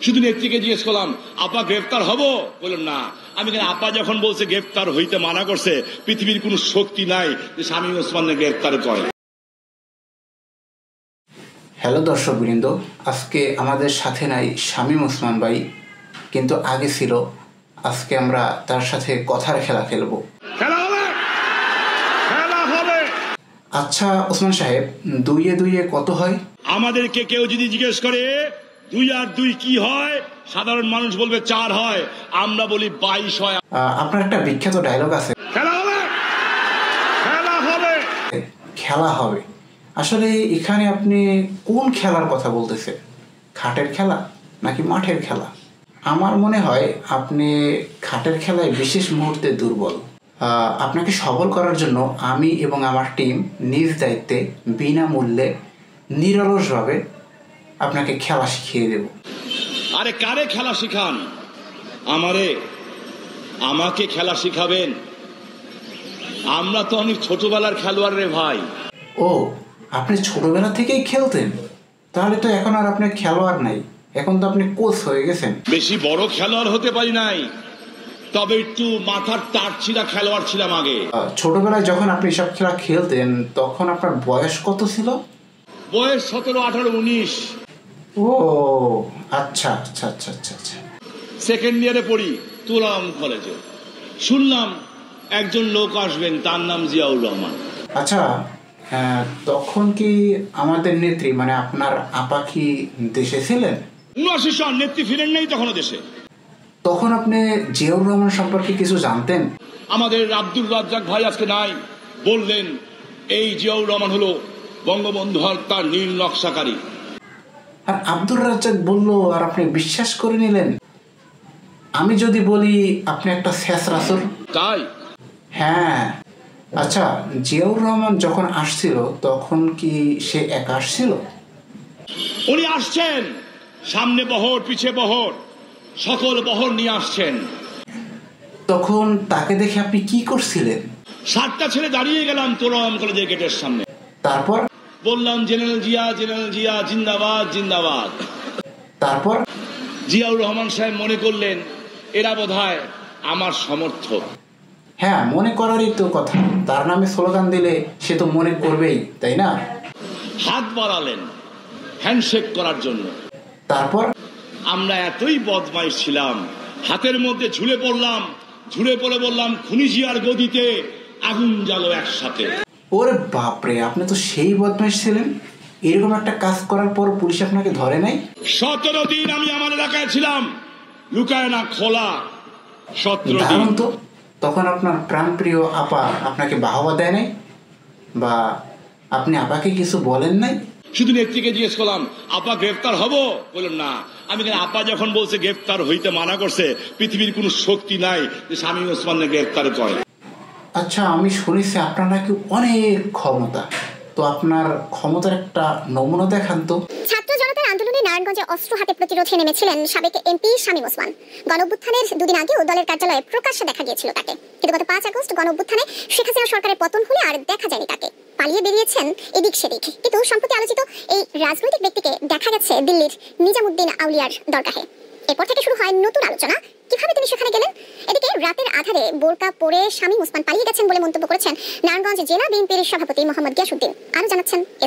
শুধু নেত্রীকে জিজ্ঞেস করলাম, আপা গ্রেফতার হব? বললেন না। আমি কেন, আপা যখন বলছে গ্রেফতার হইতে মানা করছে, পৃথিবীর কোন শক্তি নাই যে শামীম ওসমানকে গ্রেফতার করে। হ্যালো দর্শকবৃন্দ, আজকে আমাদের সাথে নাই শামীম ওসমান ভাই, কিন্তু আগে ছিল। আজকে আমরা তার সাথে কথার খেলা খেলবো। আচ্ছা ওসমান সাহেব, 2 এ 2 কত হয়? আমাদেরকে কেউ যদি জিজ্ঞেস করে 2 আর 2 কি হয়, সাধারণ মানুষ বলবে 4 হয়, আমরা বলি 22 হয়। আপনার একটা বিখ্যাত ডায়লগ আছে, খেলা হবে, খেলা হবে, খেলা হবে। আসলে এখানে আপনি কোন খেলার কথা বলতেছেন? খাটের খেলা নাকি মাঠের খেলা? আমার মনে হয় আপনি খাটের খেলায় বিশেষ মুহূর্তে দুর্বল। আপনাকে সবল করার জন্য আমি এবং আমার টিম নিজ দায়িত্বে বিনামূল্যে নিরলসভাবে আপনাকে খেলা শিখিয়ে দেব। আরে কারে খেলা শিখান? আমাকে খেলা শিখাবেন? আমরা তো অনেক ছোটবেলার খেলোয়াড় রে ভাই। ও, আপনি ছোটবেলা থেকেই খেলতেন? তাহলে তো এখন আর আপনি খেলোয়াড় নাই, এখন তো আপনি কোচ হয়ে গেছেন। বেশি বড় খেলোয়াড় হতে পারি নাই, তবে একটু মাথার তার ছিঁড়া খেলোয়াড় ছিলাম আগে। ছোটবেলায় যখন আপনি এসব খেলা খেলতেন তখন আপনার বয়স কত ছিল? বয়স 17, 18, 19। ও আচ্ছা আচ্ছা আচ্ছা আচ্ছা আচ্ছা। সেকেন্ড ইয়ারে পড়ি তুলাম কলেজে। শুনলাম একজন লোক আসবেন, তার নাম জিয়াউর রহমান। আচ্ছা, তখন কি আমাদের নেত্রী মানে আপনার আপা কি দেশে ছিলেন? 79 সাল নেত্রী ফিরেন নাই তখনও দেশে। তখন আপনি জিয়াউর রহমান সম্পর্কে কিছু জানতেন? আমাদের আব্দুর রাজ্জাক ভাই আজকে নাই, বললেন এই জিয়াউর রহমান হলো বঙ্গবন্ধু হত্যার নীল নকশাকারী। আর আব্দুর রাজ্জাক বলল আর আপনি বিশ্বাস করে নিলেন? আমি যদি বলি আপনি একটা শেষরাসুর? তাই? হ্যাঁ। আচ্ছা, জিয়াউর রহমান যখন আসছিল তখন কি সে একা আসছিল? উনি আসছেন, সামনে বহর পিছে বহর, সকল বহর নিয়ে আসছেন। তখন তাকে দেখে আপনি কি করছিলেন? 7টা ছেলে দাঁড়িয়ে গেলাম তোরম কলেজের গেটের সামনে। তারপর? বললাম জেনারেল জিয়া, জেনারেল জিয়া জিন্দাবাদ জিন্দাবাদ। তারপর? জিয়াউর রহমান সাহেব মনে করলেন এরা বোধহয় আমার সমর্থক। হ্যাঁ, মনে করারই তো কথা। তার নামে স্লোগান দিলে সে তো মনে করবেই, তাই না? হাত বাড়ালেন হ্যান্ডশেক করার জন্য। তারপর? আমরা এতই বদমাইশ ছিলাম, হাতের মধ্যে ঝুলে পড়লাম, ঝুলে পড়ে বললাম খুনি জিয়ার গদিতে আগুন জ্বালো একসাথে। ওরে বাপরে, আপনি তো সেই বদমাইশ ছিলেন। এরকম একটা কাজ করার পর পুলিশ আপনাকে ধরে নাই? 17 দিন আমি আমার এলাকায় ছিলাম, লুকায় না খোলা। 17 দিন। তো তখন আপনার প্রাণপ্রিয় আপা আপনাকে বাহবা দেয় নাই, বা আপনি আপাকে কিছু বলেন নাই? শুধু নেত্রীকে জিজ্ঞেস করলাম, আপা গ্রেফতার হব? বললেন না। আমি কেন, আপা যখন বলছে গ্রেফতার হইতে মানা করছে, পৃথিবীর কোন শক্তি নাই যে শামীম ওসমানকে গ্রেফতার করে। আচ্ছা, আমি শুনেছি আপনার নাকি অনেক ক্ষমতা, তো আপনার ক্ষমতার একটা নমুনা দেখান তো। ছাত্র জনতার আন্দোলনে নারায়ণগঞ্জে অস্ত্র হাতে প্রতিরোধে নেমেছিলেন সাবেক এমপি শামীম ওসমান। গণঅভ্যুত্থানের 2 দিন আগেও দলের কার্যালয়ে প্রকাশ্যে দেখা গিয়েছিল তাকে, কিন্তু গত 5 আগস্ট গণঅভ্যুত্থানে শেখ হাসিনা সরকারের পতন হলে আর দেখা যায়নি তাকে। পালিয়ে বেরিয়েছেন এদিক সেদিক। কিন্তু সম্প্রতি আলোচিত এই রাজনৈতিক ব্যক্তিকে দেখা গেছে দিল্লির নিজামুদ্দিন আউলিয়ার দরগাহে। এরপর থেকে শুরু হয় নতুন আলোচনা, কিভাবে তিনি সেখানে গেলেন। এদিকে রাতের আধারে বোরকা পরে শামীম ওসমান পালিয়ে গেছেন বলে মন্তব্য করেছেন নারায়ণগঞ্জ জেলা বিএনপির সভাপতি মোহাম্মদ গিয়াসউদ্দিন। আরো জানাচ্ছেন